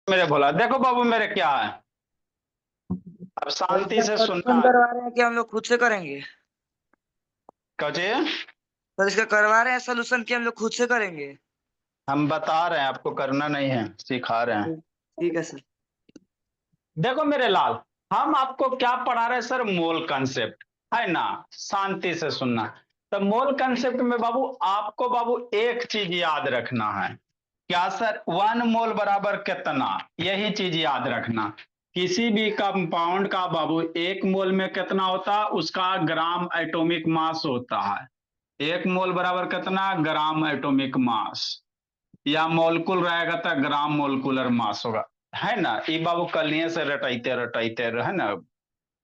मेरे भोला, देखो बाबू मेरे क्या है। अब तो शांति इसका से सॉल्यूशन सुनना। करवा रहे हैं कि हम लोग खुद से करेंगे? कहे तो इसका करवा रहे हैं सोल्यूशन कि हम लोग खुद से करेंगे? हम बता रहे हैं आपको, करना नहीं है, सिखा रहे हैं। ठीक है सर। देखो मेरे लाल, हम आपको क्या पढ़ा रहे हैं सर? मोल कंसेप्ट, है ना? शांति से सुनना। तो मोल कंसेप्ट में बाबू आपको बाबू एक चीज याद रखना है। क्या सर? 1 मोल बराबर कितना, यही चीज याद रखना। किसी भी कंपाउंड का बाबू 1 मोल में कितना होता है? उसका ग्राम एटॉमिक मास होता है। 1 मोल बराबर कितना? Gram atomic mass. या मोलकुल रहेगा तो ग्राम मोलकुलर मास होगा। है ना? ये बाबू कलिए से रटाइते रटाइते है ना,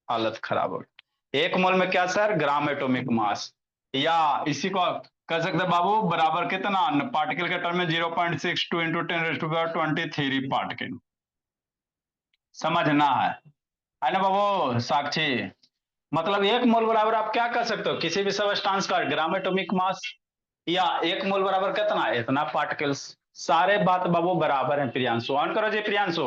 हालत खराब हो गई। 1 मोल में क्या सर? Gram atomic mass. या इसी को कह सकते हैं बाबू बराबर कितना? पार्टिकल के टर्म में 0.62 इंटू 10⁻23 पार्टिकल। समझना है ना बाबू साक्षी? मतलब 1 मोल बराबर आप क्या कर सकते हो? किसी भी सबस्टांस का ग्राम एटॉमिक मास। या 1 मोल बराबर कितना? इतना पार्टिकल्स। सारे बात बाबू बराबर है प्रियांशु। ऑन करो जी प्रियांशु।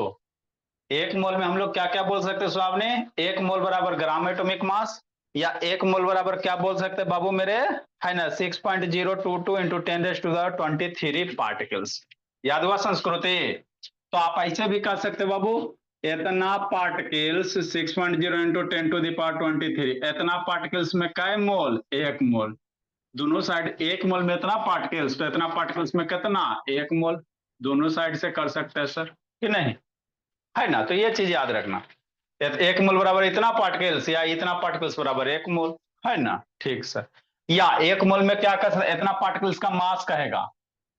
1 मोल में हम लोग क्या क्या बोल सकते हैं साहब ने? 1 मोल बराबर ग्राम एटॉमिक मास। या 1 मोल बराबर क्या बोल सकते हैं बाबू मेरे? है ना, 6.022 इंटू 10⁻23 पार्टिकल्स। याद हुआ संस्कृति? तो आप ऐसे भी कर सकते हैं बाबू, इतना पार्टिकल्स 6.0 इंटू 10⁻23। इतना पार्टिकल्स में कै मोल? 1 मोल। दोनों साइड 1 मोल में इतना पार्टिकल्स, तो इतना पार्टिकल्स में कितना? 1 मोल। दोनों साइड से कर सकते हैं सर, कि नहीं? है ना? तो ये चीज याद रखना। 1 मोल बराबर इतना पार्टिकल्स, या इतना पार्टिकल्स बराबर 1 मोल। है ना? ठीक सर। या 1 मोल में क्या कर सकते? इतना पार्टिकल्स का मास कहेगा।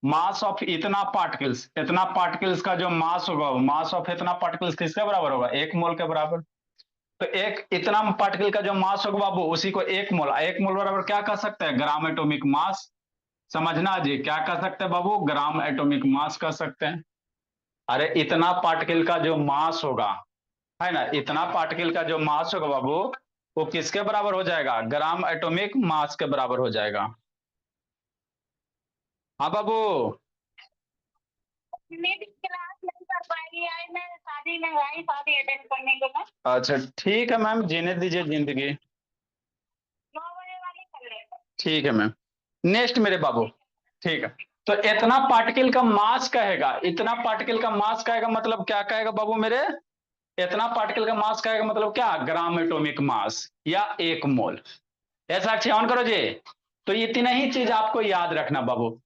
मास ऑफ इतना पार्टिकल्स, इतना पार्टिकल्स का जो मास होगा, मास ऑफ इतना पार्टिकल्स किसके बराबर होगा? 1 मोल के बराबर। तो एक इतना पार्टिकल का जो मास होगा बाबू, उसी को 1 मोल, 1 मोल बराबर क्या कर सकते हैं? Gram atomic mass. समझना जी, क्या कर सकते हैं बाबू? ग्राम एटॉमिक मास कर सकते हैं। अरे इतना पार्टिकल का जो मास होगा, है ना, इतना पार्टिकल का जो मास होगा बाबू, वो किसके बराबर हो जाएगा? ग्राम एटॉमिक मास के बराबर हो जाएगा। हाँ बाबू। मेरी क्लास नहीं कर पाएगी यार, मैं शादी में आई, शादी अटेंड करने के लिए अच्छा ठीक है मैम, जीने दीजिए जिंदगी। 9 बजे वाली कर लेंगे। ठीक है मैम। नेक्स्ट मेरे बाबू। ठीक है। तो इतना पार्टिकल का मास कहेगा, इतना पार्टिकल का मास कहेगा मतलब क्या कहेगा बाबू मेरे? इतना पार्टिकल का मास कहेगा मतलब क्या? ग्राम एटॉमिक मास या 1 मोल। ऐसा अच्छे ऑन करो जी। तो इतना ही चीज आपको याद रखना बाबू।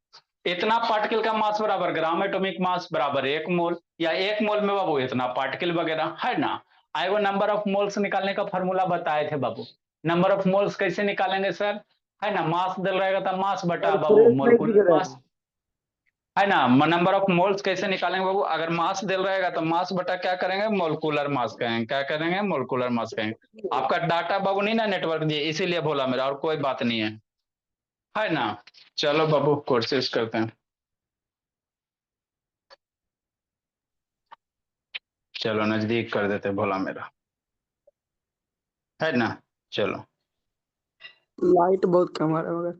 इतना पार्टिकल का मास बराबर ग्राम एटॉमिक मास बराबर 1 मोल, या 1 मोल में बाबू इतना पार्टिकल वगैरह, है ना? आई वो नंबर ऑफ मोल्स निकालने का फॉर्मूला बताए थे बाबू। नंबर ऑफ मोल्स कैसे निकालेंगे सर? है ना, मास दिल रहेगा तो मास बटा सर बाबू फ्रेश नहीं दिख मोलकुलर रहा मास। है। है ना? नंबर ऑफ मोल्स कैसे निकालेंगे बाबू? अगर मास दिल रहेगा तो मास बटा क्या करेंगे? मोलकुलर मास कहेंगे। क्या करेंगे? मोलकुलर मास कहेंगे। आपका डाटा बाबू नहीं ना नेटवर्क दिए, इसीलिए बोला मेरा, और कोई बात नहीं है ना? चलो बाबू कोशिश करते हैं। चलो नजदीक कर देते भोला मेरा, है ना? चलो लाइट बहुत कम आ रहा है मगर।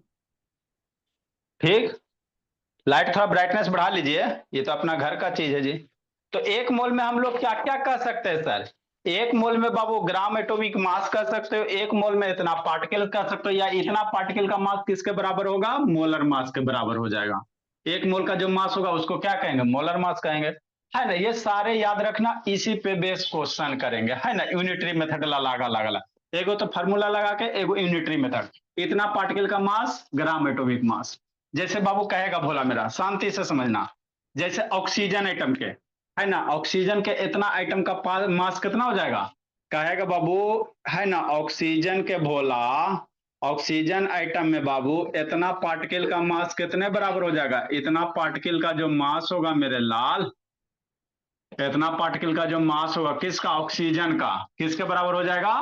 ठीक। लाइट थोड़ा ब्राइटनेस बढ़ा लीजिए, ये तो अपना घर का चीज है जी। तो 1 मोल में हम लोग क्या क्या कर सकते हैं सर? 1 मोल में बाबू ग्राम एटॉमिक मास कर सकते हो, 1 मोल में इतना पार्टिकल कर सकते हो, या इतना पार्टिकल का मास किसके बराबर होगा? मोलर मास के बराबर हो जाएगा। 1 मोल का जो मास होगा उसको क्या कहेंगे? मोलर मास कहेंगे। है ना? ये सारे याद रखना, इसी पे बेस क्वेश्चन करेंगे, है ना? यूनिटरी मेथड लगा लगा एगो तो फार्मूला लगा के, एगो यूनिटरी मेथड। इतना पार्टिकल का मास, ग्राम एटॉमिक मास। जैसे बाबू कहेगा भोला मेरा, शांति से समझना। जैसे ऑक्सीजन एटम के, है ना, ऑक्सीजन के इतना आइटम का मास कितना हो जाएगा? कहेगा बाबू, है ना, ऑक्सीजन के भोला, ऑक्सीजन आइटम में बाबू इतना पार्टिकल का मास कितने बराबर हो जाएगा? इतना पार्टिकल का जो मास होगा मेरे लाल, इतना पार्टिकल का जो मास होगा किसका? ऑक्सीजन का, किसके बराबर हो जाएगा?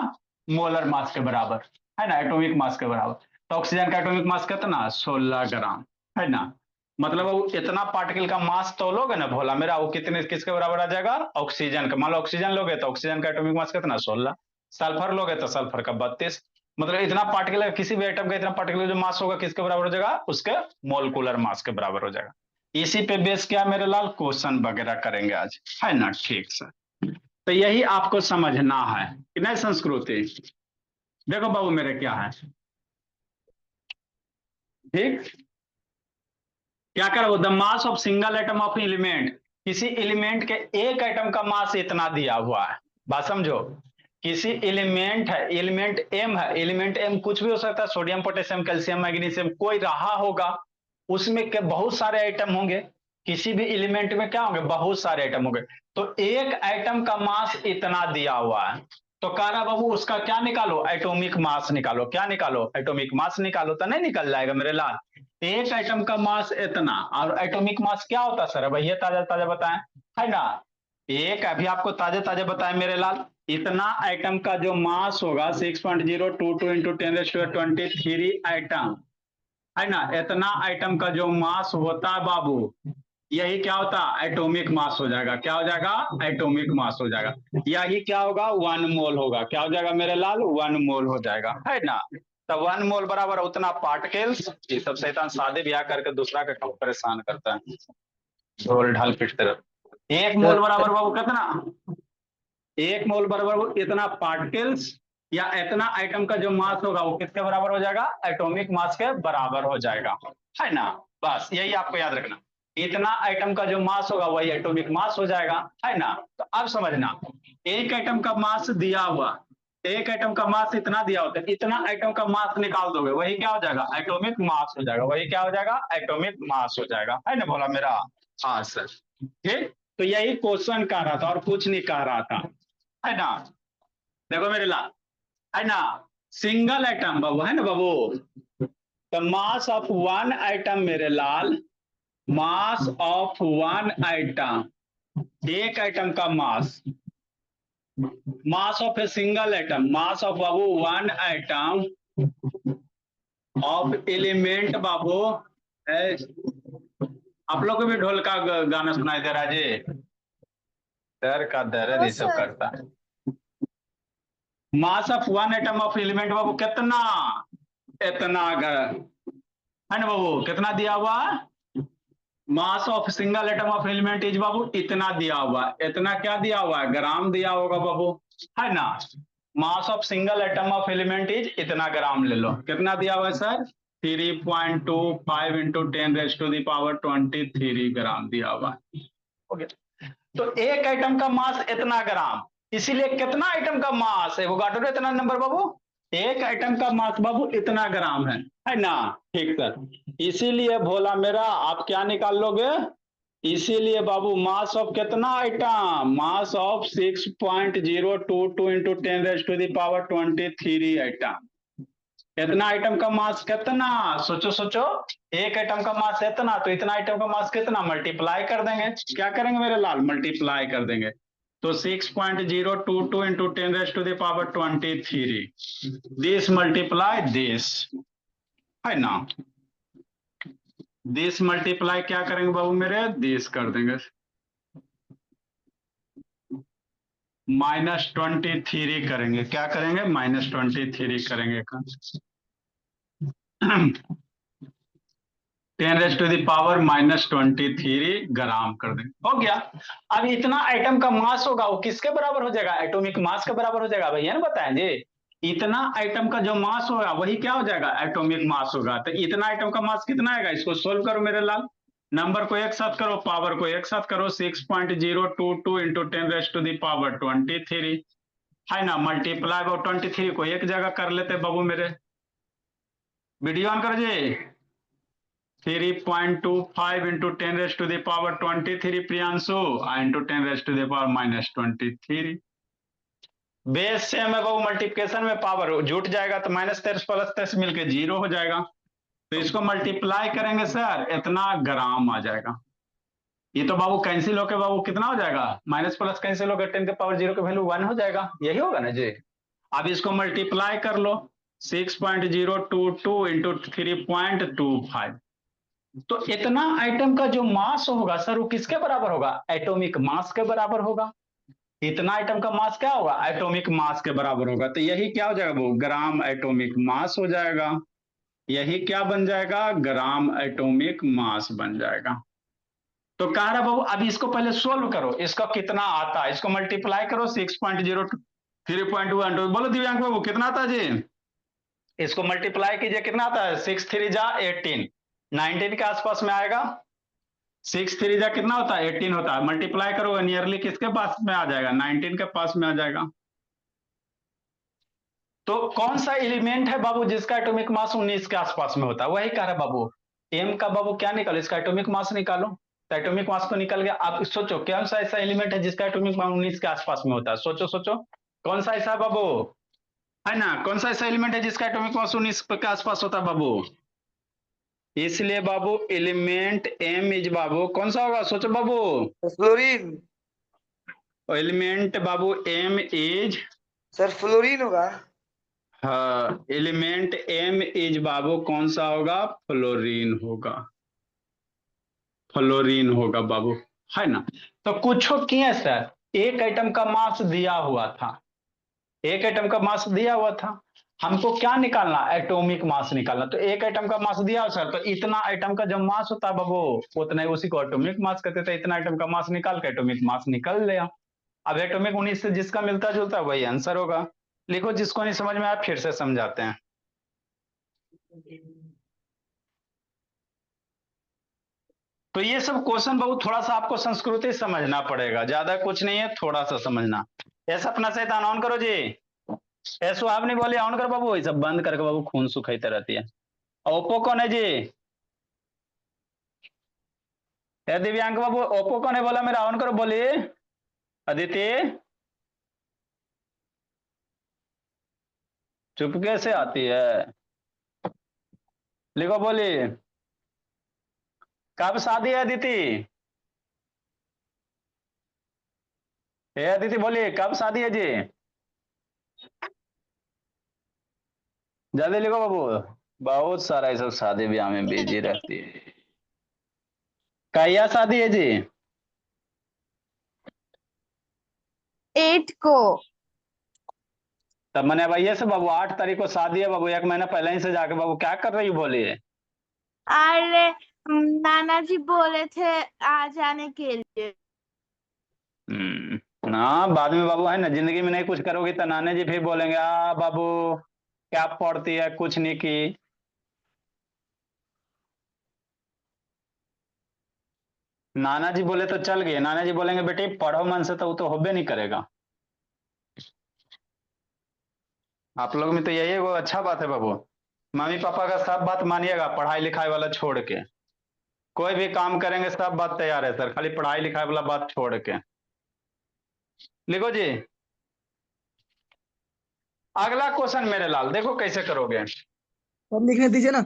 मोलर मास के बराबर। है ना? एटॉमिक मास के बराबर। तो ऑक्सीजन का एटॉमिक मास कितना? 16 ग्राम। है ना? मतलब वो इतना पार्टिकल का मास तो लोगे ना भोला मेरा, वो कितने किसके बराबर आ जाएगा? ऑक्सीजन का। मान लो ऑक्सीजन लोगे तो ऑक्सीजन का एटॉमिक मास कितना? 16। सल्फर लोगे तो सल्फर का 32। मतलब इतना पार्टिकल, किसी भी आइटम का इतना पार्टिकल जो मास होगा किसके बराबर हो जाएगा? उसके मोलकुलर मास के बराबर हो जाएगा। इसी पे बेस किया मेरे लाल क्वेश्चन वगैरह करेंगे आज, है ना। ठीक सर, तो यही आपको समझना है कि नहीं संस्कृति। देखो बाबू मेरे क्या है, ठीक। क्या करो, the mass of single atom of element, किसी एलिमेंट के एक एटम का मास इतना दिया हुआ है। बात समझो, किसी एलिमेंट है, एलिमेंट एम है, एलिमेंट एम कुछ भी हो सकता है, सोडियम पोटेशियम कैल्शियम मैग्नीशियम कोई रहा होगा, उसमें के बहुत सारे आइटम होंगे। किसी भी एलिमेंट में क्या होंगे, बहुत सारे आइटम होंगे। तो एक आइटम का मास इतना दिया हुआ है, तो कह रहा बाबू उसका क्या निकालो, एटॉमिक मास निकालो। क्या निकालो, एटॉमिक मास निकालो। तो नहीं निकल जाएगा मेरे लाल, एक आइटम का मास इतना, और एटॉमिक मास क्या होता है सर, भैया ताजा ताजा बताएं, है ना। एक अभी आपको ताजा ताजा बताएं मेरे लाल, इतना आइटम का जो मास होगा 6.022 इंटू 10⁻23 आइटम, है ना। इतना आइटम का जो मास होता है बाबू, यही क्या होता है, एटॉमिक मास हो जाएगा। क्या हो जाएगा, एटॉमिक मास हो जाएगा। यही क्या होगा, 1 मोल होगा। क्या हो जाएगा मेरे लाल, 1 मोल हो जाएगा, है ना। तो 1 मोल बराबर उतना पार्टिकल्स। ये सब शैतान शादी ब्याह करके दूसरा का कब परेशान करता है, ढोल ढाल पिटते रहो। 1 मोल बराबर बाबू कितना, 1 मोल बराबर इतना पार्टिकल्स, या इतना आइटम का जो मास होगा वो किसके बराबर हो जाएगा, एटॉमिक मास के बराबर हो जाएगा, है ना। बस यही आपको याद रखना, इतना आइटम का जो मास होगा वही एटॉमिक मास हो जाएगा, है ना। तो अब समझना, एक आइटम का मास दिया हुआ, एक आइटम का मास इतना दिया होता है, इतना आइटम का मास निकाल दोगे वही क्या हो जाएगा, एटॉमिक मास हो जाएगा। वही क्या हो जाएगा, एटॉमिक मास हो जाएगा, है ना। बोला मेरा, हाँ सर, ठीक। तो यही क्वेश्चन कह रहा था और कुछ नहीं कह रहा था, है ना। देखो मेरे लाल, है ना, सिंगल आइटम बाबू, है ना बाबू। The mass of one item मेरे लाल, मास ऑफ वन आइटम, एक आइटम का mass, mass of a single item, mass of बाबू वन आइटम ऑफ एलिमेंट बाबू। आप लोग को भी ढोल का गाना सुनाई दे रहा है जी, दर का दर्द ये सब करता है। Mass of one atom of element बाबू कितना, इतना, है ना बाबू, कितना दिया हुआ, mass of single atom of element is बाबू इतना दिया हुआ। इतना क्या दिया हुआ है, ग्राम दिया होगा बाबू, है ना। मास of single atom of element is इतना ग्राम ले लो। कितना दिया हुआ है सर, 3.25 इंटू 10⁻23 ग्राम दिया हुआ है। ओके, तो एक आइटम का मास इतना ग्राम, इसीलिए कितना आइटम का मास है वो गाटो इतना नंबर बाबू, एक आइटम का मास बाबू इतना ग्राम है ना। ठीक सर, इसीलिए भोला मेरा आप क्या निकाल लोगे, इसीलिए बाबू मास ऑफ कितना item, mass of 6.022 into 10⁻23 item. इतना आइटम का मास कितना, सोचो सोचो, एक आइटम का मास इतना, तो इतना आइटम का मास कितना, मल्टीप्लाई कर देंगे। क्या करेंगे मेरे लाल, मल्टीप्लाई कर देंगे। तो 6.022 इंटू 10⁻23, दिस मल्टीप्लाई दिस, है ना। दिस मल्टीप्लाई क्या करेंगे बाबू मेरे, दिस कर देंगे, -23 करेंगे। क्या करेंगे, -23 करेंगे। 10⁻⁻23 ग्राम कर देंगे, हो गया। अब इतना आइटम का मास होगा वो किसके बराबर हो जाएगा, एटॉमिक मास के बराबर हो जाएगा, भैया ना बताएं जी। इतना आइटम का जो मास होगा वही क्या हो जाएगा, एटॉमिक मास होगा। तो इतना आइटम का मास कितना आएगा, इसको सोल्व करो मेरे लाल, नंबर को एक साथ करो, पावर को एक साथ करो, 6.022 इंटू 10⁻23, है ना, मल्टीप्लाई 23 को एक जगह कर लेते बाबू मेरे, वीडियो ऑन कर जी। 3.25 into 10⁻23 Priyanshu into 10⁻⁻23। Base same है बाबू, मल्टीप्लिकेशन में पावर जुट जाएगा तो -23 + 23 मिलके 0 हो जाएगा। तो इसको मल्टीप्लाई करेंगे सर, इतना ग्राम आ जाएगा। ये तो बाबू कैंसिल होके बाबू कितना हो जाएगा, माइनस प्लस कैंसिल होकर 10⁻0 का वैल्यू 1 हो जाएगा, यही होगा ना जी। अब इसको मल्टीप्लाई कर लो, 6.022 इंटू 3.25, तो इतना आइटम का जो मास होगा सर वो किसके बराबर होगा, एटॉमिक मास के बराबर होगा। इतना आइटम का मास क्या होगा, एटॉमिक मास के बराबर होगा। तो यही क्या हो जाएगा वो, ग्राम एटॉमिक मास हो जाएगा। यही क्या बन जाएगा, ग्राम एटॉमिक मास बन जाएगा। तो कह रहा बाबू अब इसको पहले सोल्व करो, इसका कितना आता है, इसको मल्टीप्लाई करो 6.02 3.12, बोलो दिव्यांग बाबू कितना आता है जी? इसको मल्टीप्लाई कीजिए, कितना आता है? 6 3 जा 18, 19 के आसपास में आएगा। 6 3 जा कितना होता है? 18 होता है। मल्टीप्लाई करो, नियरली किसके पास में आ जाएगा? 19 के पास में आ जाएगा। तो कौन सा एलिमेंट है बाबू जिसका एटॉमिक मास 19 के आसपास में होता है? वही कह रहा है बाबू, एम का बाबू क्या निकालो, इसका एटॉमिक मास निकालो। तो एटॉमिक मास तो निकल गया। आप सोचो कौन सा ऐसा एलिमेंट है जिसका एटॉमिक मास 19 के आसपास में होता है? सोचो सोचो, कौन सा ऐसा है बाबू, है ना? कौन सा ऐसा एलिमेंट है जिसका एटॉमिक मास 19 के आसपास होता है बाबू? इसलिए बाबू एलिमेंट एम इज बाबू कौन सा होगा? सोचो बाबू, फ्लोरीन। एलिमेंट बाबू एम इज, सर फ्लोरीन होगा। हाँ एलिमेंट एम इज बाबू कौन सा होगा? फ्लोरीन होगा, फ्लोरीन होगा बाबू, है ना? तो कुछ किए सर, एक एटम का मास दिया हुआ था, एक एटम का मास दिया हुआ था, हमको क्या निकालना? एटॉमिक मास निकालना। तो एक एटम का मास दिया हो सर, तो इतना एटम का जो मास होता है बाबू उतना ही, उसी को एटॉमिक मास कहते थे। इतना एटम का मास निकाल के एटॉमिक मास निकल लिया। अब एटॉमिक 19 से जिसका मिलता जुलता है वही आंसर होगा। लिखो, जिसको नहीं समझ में आया फिर से समझाते हैं। तो ये सब क्वेश्चन बाबू थोड़ा सा आपको संस्कृति समझना पड़ेगा, ज्यादा कुछ नहीं है, थोड़ा सा समझना। ऐसा अपना शैतान ऑन करो जी, ऐसो आप नहीं बोले ऑन करो बाबू, ये सब बंद करके बाबू खून सुखाते रहती है। ओप्पो कौन है जी? ए दिव्यांग बाबू ओप्पो कौन है बोला मेरा? ऑन करो, बोलिए। अदिति, चुप कैसे आती है? लिखो, बोलिए। कब शादी है अदिति? ए अदिति बोलिए, कब शादी है जी? जल्दी लिखो बाबू, बहुत सारा ये सब शादी ब्याह में बिजी रहती है। कहिया शादी है जी? 8 को। तब मैंने भैया से बाबू 8 तारीख को शादी है बाबू, एक महीना पहले ही से जाके बाबू क्या कर रही हो बोलिए। अरे नाना जी बोले थे आ जाने के लिए। ना बाद में बाबू, है ना, जिंदगी में नहीं कुछ करोगी तो नाने जी फिर बोलेंगे आ बाबू क्या पढ़ती है, कुछ नहीं की। नाना जी बोले तो चल गए, नाना जी बोलेंगे बेटे पढ़ो मन से, तो वो तो होबे नहीं करेगा। आप लोग में तो यही है, वो अच्छा बात है बाबू। मम्मी पापा का सब बात मानिएगा, पढ़ाई लिखाई वाला छोड़ के। कोई भी काम करेंगे सब बात तैयार है सर, खाली पढ़ाई लिखाई वाला बात छोड़ के। लिखो जी, अगला क्वेश्चन मेरे लाल, देखो कैसे करोगे। अब लिखने दीजिए ना।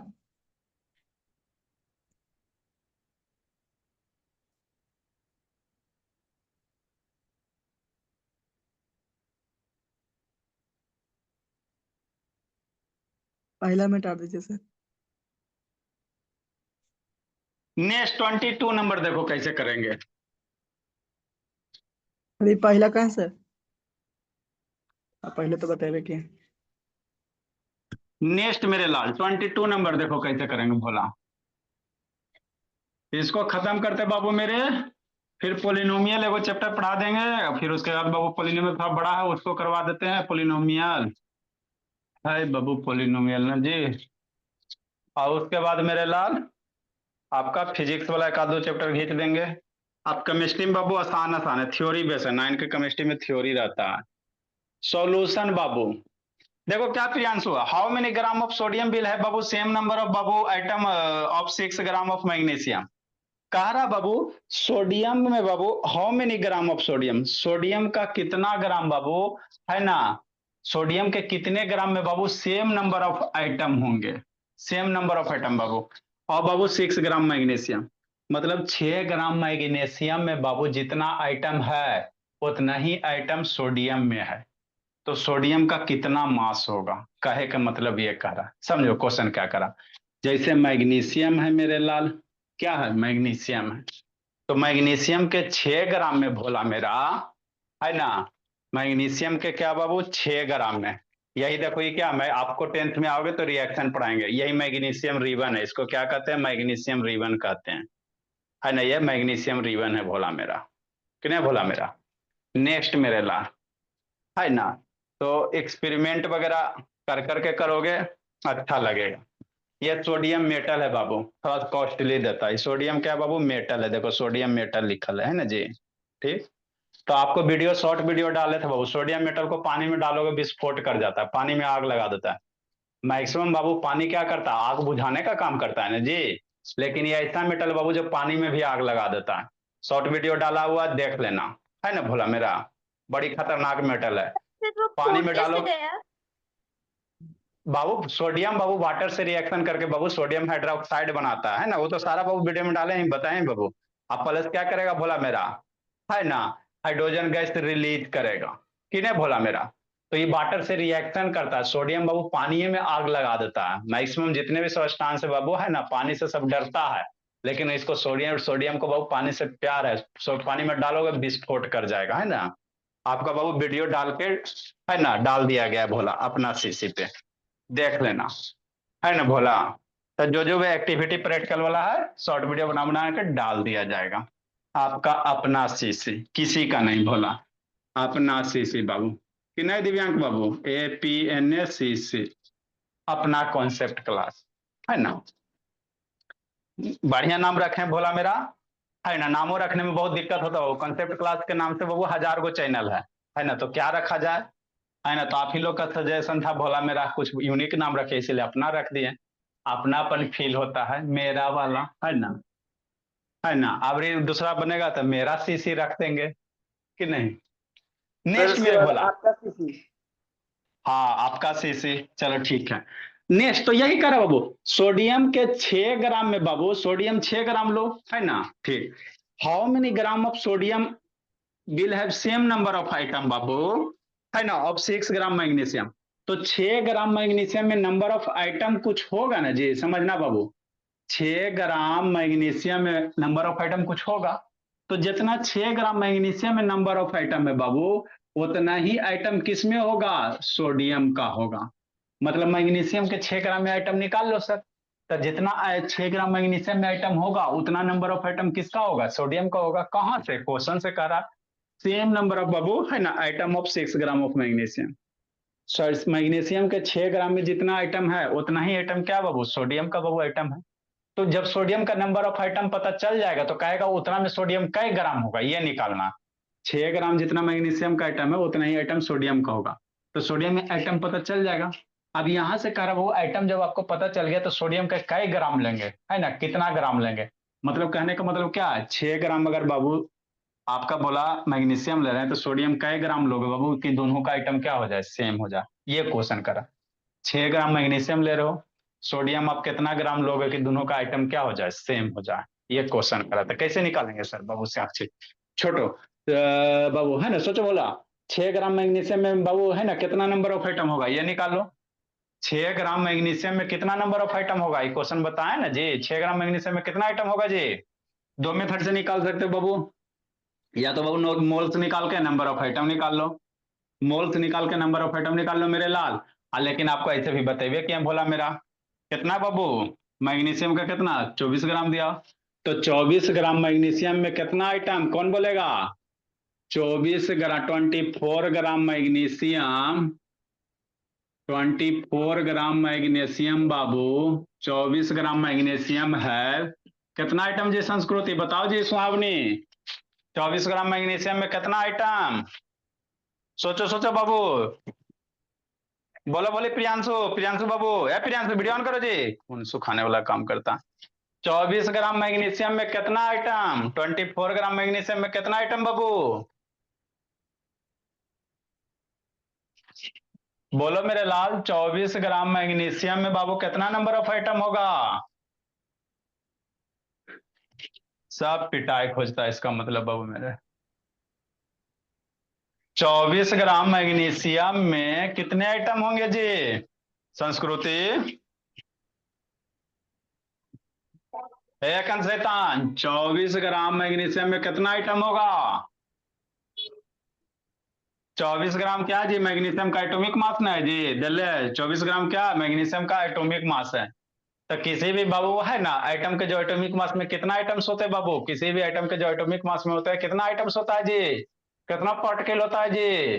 पहला में टाट दीजिए सर। नेक्स्ट 22 नंबर देखो कैसे करेंगे। अरे पहला कहाँ है सर? आप पहले तो बताए कि नेक्स्ट मेरे लाल 22 नंबर देखो कैसे करेंगे भोला। इसको खत्म करते बाबू मेरे, फिर पोलिनोमियल एगो चैप्टर पढ़ा देंगे, फिर उसके बाद बाबू पोलिनोमियल थोड़ा बड़ा है उसको करवा देते हैं पोलिनोमियल, है बाबू पोलिनोमियल ना जी। और उसके बाद मेरे लाल आपका फिजिक्स वाला एक आध दो चैप्टर खींच देंगे। आप केमिस्ट्री में बाबू आसान आसान है, थ्योरी बेस है, 9 के केमिस्ट्री में थ्योरी रहता है। सॉल्यूशन बाबू देखो क्या Priyanshu, how many gram of sodium will है बाबू सेम नंबर ऑफ बाबू item of 6 gram of magnesium. कह रहा बाबू सोडियम में बाबू how many gram of sodium, sodium का कितना ग्राम बाबू, है ना? सोडियम के कितने ग्राम में बाबू सेम नंबर ऑफ आइटम होंगे, सेम नंबर ऑफ आइटम बाबू। और बाबू 6 ग्राम मैग्नीशियम, मतलब 6 ग्राम मैग्नीशियम में बाबू जितना आइटम है उतना ही आइटम सोडियम में है। तो सोडियम का कितना मास होगा, कहे का मतलब ये कह रहा, समझो क्वेश्चन क्या करा। जैसे मैग्नीशियम है मेरे लाल, क्या है? मैग्नीशियम है। तो मैग्नीशियम के 6 ग्राम में भोला मेरा, है ना, मैग्नीशियम के क्या बाबू 6 ग्राम में, यही देखो ये क्या, मैं आपको 10th में आओगे तो रिएक्शन पढ़ाएंगे, यही मैग्नीशियम रिबन है, इसको क्या कहते हैं? मैग्नीशियम रिबन कहते हैं, है ना, ये मैग्नीशियम रिबन है भोला मेरा, कि नहीं भोला मेरा। नेक्स्ट मेरे ला, है ना, तो एक्सपेरिमेंट वगैरह कर करके करोगे अच्छा लगेगा। ये सोडियम मेटल है बाबू, थोड़ा कॉस्टली देता है। सोडियम क्या है बाबू, मेटल है, देखो सोडियम मेटल लिखल है ना जी। ठीक, तो आपको वीडियो शॉर्ट वीडियो डाले थे बाबू, सोडियम मेटल को पानी में डालोगे विस्फोट कर जाता है, पानी में आग लगा देता है। मैक्सिमम बाबू पानी क्या करता है, आग बुझाने का काम करता है ना जी, लेकिन ये ऐसा मेटल बाबू जो पानी में भी आग लगा देता है। शॉर्ट वीडियो डाला हुआ देख लेना, है ना भोला मेरा, बड़ी खतरनाक मेटल है। फिर वो पानी में फूट डालो कैसे गया? बाबू, सोडियम बाबू वाटर से रिएक्शन करके बाबू सोडियम हाइड्रोक्साइड बनाता है ना, वो तो सारा बाबू वीडियो में डाले हैं, बताएं बाबू। अब प्लस क्या करेगा भोला मेरा, है ना, हाइड्रोजन गैस रिलीज करेगा, कि नहीं भोला मेरा। तो ये वाटर से रिएक्शन करता है, सोडियम बाबू पानी में आग लगा देता है। मैक्सिमम जितने भी सब्सटेंस है बाबू, है ना, पानी से सब डरता है, लेकिन इसको सोडियम सोडियम को बाबू पानी से प्यार है, पानी में डालोगे विस्फोट कर जाएगा, है ना। आपका बाबू वीडियो डाल के, है ना, डाल दिया गया भोला अपना सीसी पे, देख लेना, है ना भोला। तो जो जो भी एक्टिविटी प्रैक्टिकल वाला है शॉर्ट वीडियो बना बना के डाल दिया जाएगा। आपका अपना सीसी, किसी का नहीं भोला, अपना सीसी बाबू, कि नहीं दिव्यांग बाबू, APNACC, अपना कॉन्सेप्ट क्लास, है ना। बढ़िया नाम रखें भोला मेरा, है ना, नामों रखने में बहुत दिक्कत होता है, कॉन्सेप्ट क्लास के नाम से बाबू 1000 गो चैनल है ना, तो क्या रखा जाए, है ना। तो आप ही लोग का सजेशन था भोला मेरा, कुछ यूनिक नाम रखे, इसीलिए अपना रख दिए, अपनापन फील होता है मेरा वाला, है ना। अब ये दूसरा बनेगा तो मेरा सीसी रख देंगे, कि नहीं। नेक्स्ट मेरे भोला, आपका सीसी। हाँ आपका सीसी, चलो ठीक है। नेक्स्ट तो यही करा बाबू, सोडियम के 6 ग्राम में बाबू, सोडियम 6 ग्राम लो, है ना, ठीक। How many gram of sodium will have same number of item बाबू, है ना, ऑफ 6 ग्राम मैग्नीशियम। तो 6 ग्राम मैग्नीशियम में नंबर ऑफ आइटम कुछ होगा ना जी, समझना बाबू। 6 ग्राम मैग्नीशियम में नंबर ऑफ आइटम कुछ होगा, तो जितना 6 ग्राम मैग्नीशियम में नंबर ऑफ आइटम है बाबू, उतना ही आइटम किस में होगा, सोडियम का होगा। मतलब मैग्नीशियम के 6 ग्राम में आइटम निकाल लो सर, तो जितना 6 ग्राम मैग्नीशियम में आइटम होगा उतना नंबर ऑफ आइटम किसका होगा, सोडियम का होगा। कहां से, क्वेश्चन से कह रहा, सेम नंबर ऑफ बाबू, है ना, item of 6 gram of magnesium. Sir magnesium के 6 ग्राम में जितना आइटम है उतना ही आइटम क्या बाबू, सोडियम का बाबू आइटम है। तो जब सोडियम का नंबर ऑफ आइटम पता चल जाएगा तो कहेगा उतना में सोडियम कई ग्राम होगा, ये निकालना। 6 ग्राम जितना मैग्नीशियम का आइटम है उतना ही आइटम सोडियम का होगा, तो सोडियम में आइटम पता चल जाएगा। अब यहां से कह रहा वो आइटम जब आपको पता चल गया तो सोडियम का कई ग्राम लेंगे, है ना, कितना ग्राम लेंगे। मतलब कहने का मतलब क्या है, 6 ग्राम अगर बाबू आपका बोला मैग्नीशियम ले रहे हैं तो सोडियम कई ग्राम लोगे बाबू कि दोनों का आइटम क्या हो जाए, सेम हो जाए, ये क्वेश्चन करा। 6 ग्राम मैग्नीशियम ले रहे हो, सोडियम आप कितना ग्राम लोगे कि दोनों का आइटम क्या हो जाए, सेम हो जाए, ये क्वेश्चन करा था। कैसे निकालेंगे सर बाबू साक्षी, छोटो बाबू, है ना, सोचो बोला 6 ग्राम मैग्नीशियम में बाबू, है ना, कितना नंबर ऑफ आइटम होगा, ये निकाल लो। 6 ग्राम मैग्नीशियम में कितना नंबर ऑफ आइटम होगा, ये क्वेश्चन बताए ना जी। 6 ग्राम मैग्नीशियम में कितना आइटम होगा जी, दो मेथड से निकाल सकते हो बाबू, या तो बाबू मोल्स निकाल के नंबर ऑफ आइटम निकाल लो, मोल्स निकाल के नंबर ऑफ आइटम निकाल लो मेरे लाल। लेकिन आपको ऐसे भी बताइए क्या बोला मेरा, कितना बाबू, मैग्नीशियम का कितना 24 ग्राम दिया, तो 24 ग्राम मैग्नीशियम में कितना आइटम, कौन बोलेगा, 24 ग्राम, 24 ग्राम मैग्नीशियम, 24 ग्राम मैग्नीशियम बाबू, 24 ग्राम मैग्नीशियम है, कितना आइटम जी संस्कृति बताओ जी सुहावनी, 24 ग्राम मैग्नीशियम में कितना आइटम, सोचो सोचो बाबू, बोलो बोले प्रियांशु, प्रियांशु बाबू, या प्रियांशु वीडियो ऑन करो जी, कौन सुखाने वाला काम करता। 24 ग्राम मैग्नीशियम में कितना आइटम, 24 ग्राम मैग्नीशियम में कितना आइटम बाबू, बोलो मेरे लाल, 24 ग्राम मैग्नीशियम में बाबू कितना नंबर ऑफ आइटम होगा, सब पिटाई खोजता है इसका मतलब बाबू मेरे। 24 ग्राम मैग्नीशियम में कितने आइटम होंगे जी संस्कृति, एक शैतान, 24 ग्राम मैग्नीशियम में कितना आइटम होगा, 24 ग्राम क्या जी, मैग्नीशियम का एटॉमिक मास ना है जी, दिल्ली 24 ग्राम क्या मैग्नीशियम का एटॉमिक मास है। तो किसी भी बाबू है ना आइटम के जो एटॉमिक मास में कितना आइटम्स होते हैं बाबू, किसी भी आइटम के जो एटॉमिक मास में होता है कितना आइटम्स होता है जी, कितना पार्टिकल होता है जी,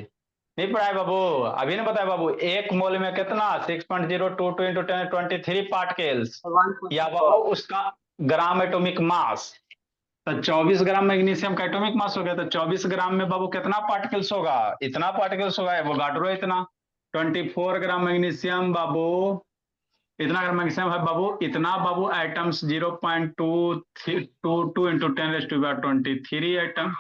नहीं पढ़ा है बाबू, अभी नहीं बताया बाबू। एक मोल में कितना 6.022 इंटू 1023 पार्टिकल्स, या बाबू उसका ग्राम एटॉमिक मास। तो 24 ग्राम मैग्नीशियम का एटॉमिक मास हो गया, तो 24 ग्राम में बाबू कितना पार्टिकल्स होगा, इतना पार्टिकल्स होगा, वो गाड्रो इतना 24 ग्राम मैग्नीशियम बाबू, इतना ग्राम मैग्नीशियम है बाबू, इतना बाबू आइटम्स 0.222 इंटू 10⁻23 आइटम।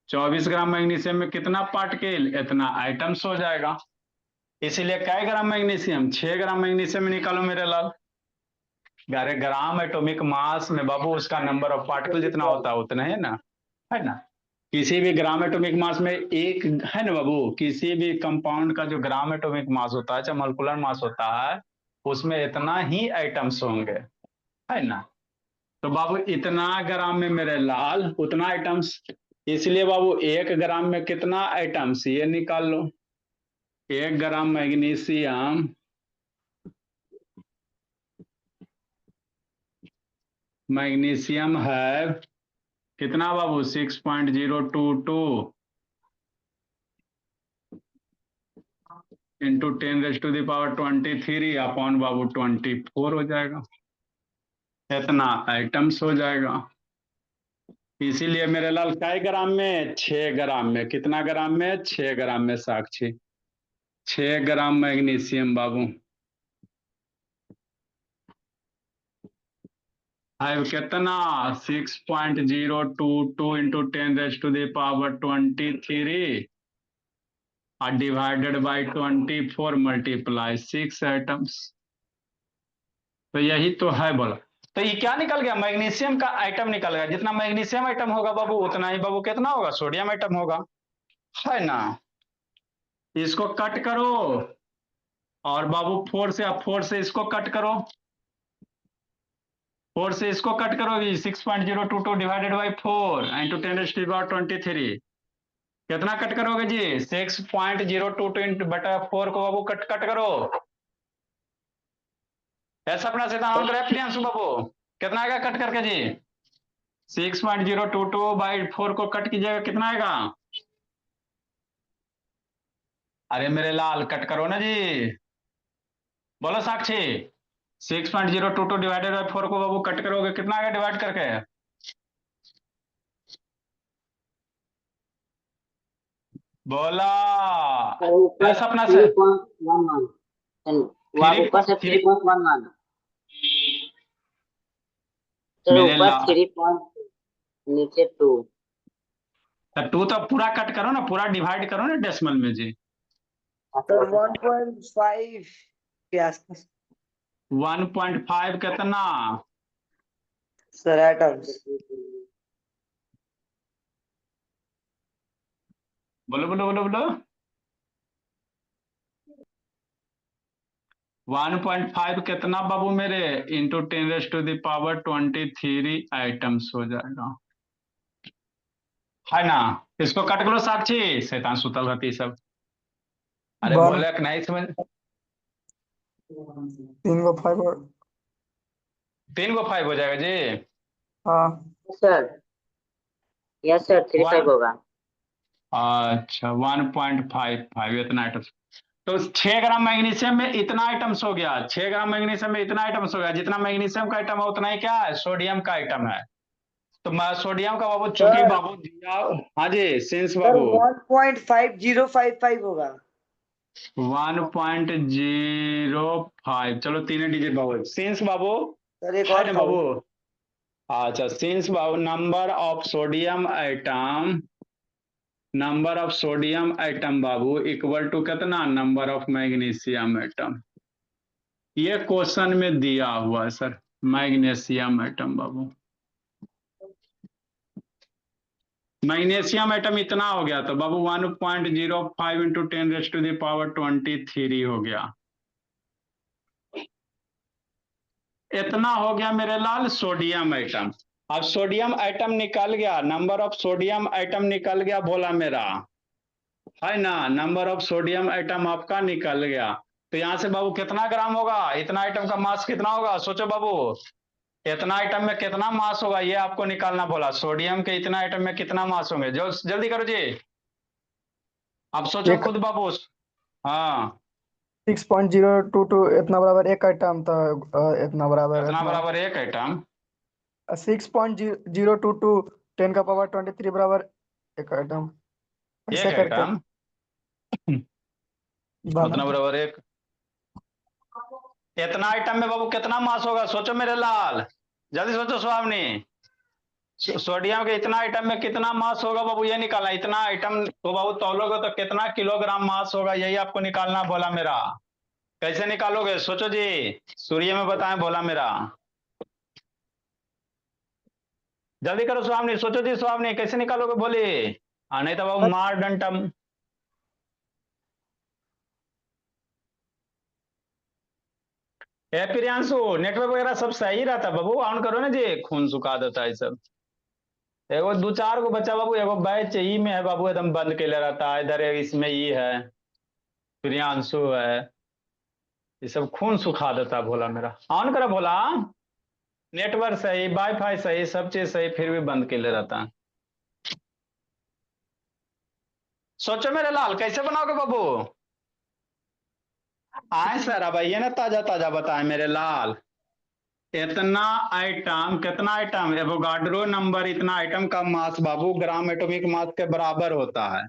24 ग्राम मैग्नीशियम में कितना पार्टिकल, इतना आइटम्स हो जाएगा। इसीलिए क्या ग्राम मैग्नीशियम, 6 ग्राम मैग्नीशियम निकालो मेरे लाल। अरे ग्राम एटॉमिक मास में बाबू उसका नंबर ऑफ पार्टिकल जितना होता है उतना है ना। किसी भी ग्राम एटॉमिक मास में एक है ना बाबू, किसी भी कंपाउंड का जो ग्राम एटॉमिक मास होता है चाहे मोलिकुलर मास होता है उसमें इतना ही आइटम्स होंगे, है ना। तो बाबू इतना ग्राम में मेरे लाल उतना आइटम्स, इसलिए बाबू 1 ग्राम में कितना आइटम्स ये निकाल लो। 1 ग्राम मैग्नीशियम है कितना बाबू 6.022 इंटू 10⁻23 अपॉन बाबू 24 हो जाएगा, इतना आइटम्स हो जाएगा। इसीलिए मेरे लाल काय ग्राम में, 6 ग्राम में, कितना ग्राम में, 6 ग्राम में साक्षी, 6 ग्राम मैग्नीशियम बाबू है कितना 6.022 इंटू 10⁻23 और डिवाइडेड बाई 24 मल्टीप्लाई 6 आइटम्स। तो यही तो है बोला। तो ये क्या निकल गया, मैग्नीशियम का आइटम निकल गया। जितना मैग्नीशियम आइटम होगा बाबू उतना ही बाबू कितना होगा, सोडियम आइटम होगा, है ना। इसको कट करो और बाबू 4 से इसको कट करो, 4 से इसको कट करो, 6.022 डिवाइडेड बाई 4 इंटू 10⁻23 कितना कट करोगे जी, 6.022 बटा 4 को बाबू कट करो। ऐसा अपना सिद्धांत रेफरेंस बाबू कितना आएगा कट करके जी, 6.022 बाई 4 को कट कीजिएगा कितना आएगा, अरे मेरे लाल कट करो ना जी, बोलो साक्षी। 6.022 डिवाइडेड बाई 4 को बाबू कट करोगे कितना आएगा डिवाइड करके, बोला। ऐसा अपना से 3.11 ऊपर से 3.11 सर, मेरे ऊपर ला 3 नीचे 2। टू तो पूरा कट करो ना, पूरा डिवाइड करो ना डेसिमल में जी। सर 1.5 के आसपास 1.5 कितना, सर एटम्स। बोलो बोलो बोलो बोलो। 1.5 कितना बाबू मेरे, इंटू 10⁻23 आइटम्स हो जाएगा, है ना। इसको कट करो साक्षी, शैतान सुतल रहती सब। अरे वन बोले कि नहीं समझ, 3 को 5 और 3 को 5 हो जाएगा जी। हाँ सर यस सर 3.5 होगा। अच्छा 1.55 इतना आइटम्स। तो 6 ग्राम मैग्नीशियम में इतना आइटम्स हो गया, 6 ग्राम मैग्नीशियम में इतना आइटम्स हो गया, जितना मैग्नीशियम का आइटम है उतना ही क्या है, सोडियम का आइटम है। तो सोडियम का बाबू चूंकि सर बाबू दिया, हाँ जी सिंस सर बाबू 1.5055 होगा। 1.05 चलो तीनों डिजिट बाबू सिंस बाबू, सर एक है और ना था बाबू। अच्छा सिंस बाबू नंबर ऑफ सोडियम आइटम बाबू इक्वल टू कितना, नंबर ऑफ मैग्नीशियम आइटम। ये क्वेश्चन में दिया हुआ है सर, मैग्नीशियम आइटम बाबू, मैग्नीशियम आइटम इतना हो गया तो बाबू 1.05 इंटू 10⁻23 हो गया, इतना हो गया मेरे लाल सोडियम आइटम। अब सोडियम आइटम निकल गया, नंबर ऑफ सोडियम आइटम निकल गया भोला मेरा, है ना, नंबर ऑफ सोडियम आइटम आपका निकल गया। तो यहाँ से बाबू कितना ग्राम होगा, इतना आइटम का मास कितना होगा, सोचो बाबू। इतना आइटम में कितना मास होगा ये आपको निकालना बोला, सोडियम के इतना आइटम में कितना मास होंगे, जो जल्दी करो जी। अब सोचो एक खुद बाबू। हाँ 6.022 इतना बराबर एक आइटम था। इतना बराबर कितना इतना बराबर एक आइटम, 6.022 10 का पावर 23 बराबर एक आइटम, ऐसे एक करके आइटम बना उतना था। बराबर एक। इतना आइटम में बाबू कितना मास होगा, सोचो मेरे लाल, जल्दी सोचो स्वामी। सोडियम के इतना आइटम में कितना मास होगा बाबू, ये निकालना। इतना आइटम तो बाबू तौलोगे तो कितना किलोग्राम मास होगा, यही आपको निकालना बोला मेरा। कैसे निकालोगे सोचो जी, सूर्य में बताएं बोला मेरा। जल्दी करो स्वामी, सोचो जी स्वामी, कैसे निकालोगे बोले। नहीं तो बाबू मार डंटम। प्रियांशु नेटवर्क वगैरह सब सही रहता बाबू, ऑन करो ना जी, खून सुखा देता है सब। एगो दो चार को बच्चा बाबू, एगो बैच ई में है बाबू, एकदम बंद के लिए रहता है इधर, इसमें ई है, प्रियांशु है, ये सब खून सुखा देता है भोला मेरा। ऑन करो भोला, नेटवर्क सही, वाईफाई सही, सब चीज सही, फिर भी बंद के लिए रहता है। सोचो मेरे लाल कैसे बनाओगे बाबू। आए सर अब आइए ना, ताजा ताजा बताए मेरे लाल। इतना आइटम, कितना आइटम, एवोगाड्रो नंबर, इतना आइटम का मास बाबू ग्राम एटॉमिक मास के बराबर होता है।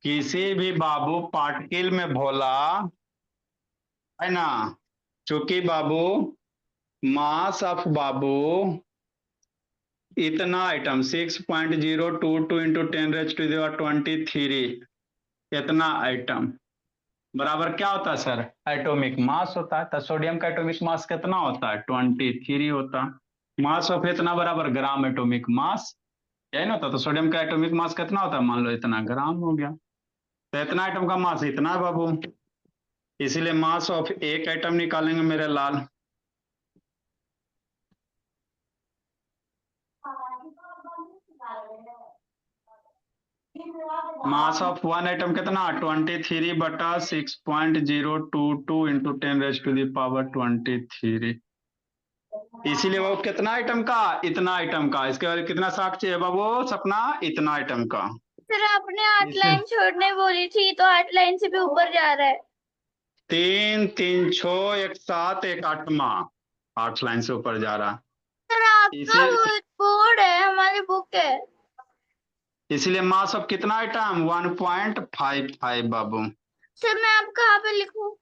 किसी भी बाबू पार्टिकल में भोला, है ना, चूंकि बाबू मास ऑफ बाबू इतना आइटम 6.022 इंटू 10⁻23, इतना आइटम बराबर क्या होता है सर, एटॉमिक मास होता है। तो सोडियम का एटॉमिक मास कितना होता है, 23 होता है। मास ऑफ इतना बराबर ग्राम एटॉमिक मास, यही ना होता। तो सोडियम का एटॉमिक मास कितना होता है, मान लो इतना ग्राम हो गया। तो इतना आइटम का मास इतना है बाबू, इसीलिए मास ऑफ एक आइटम निकालेंगे मेरे लाल। मास ऑफ वन आइटम कितना, 23/6.022 इंटू 10⁻23। इसीलिए वो कितना आइटम का, इतना आइटम का। इसके बाद कितना साक्षी है बाबू सपना, इतना आइटम का। सर आपने 8 इसे लाइन छोड़ने बोली थी तो 8 लाइन से भी ऊपर जा रहा है। 3 3 6 1 7 1 8वां, 8 लाइन से ऊपर जा रहा सर है। आपका बोर्ड है, हमारी बुक है। इसीलिए मास ऑफ कितना आइटम, 1.55 बाबू। सर मैं आप कहाँ पे लिखूं?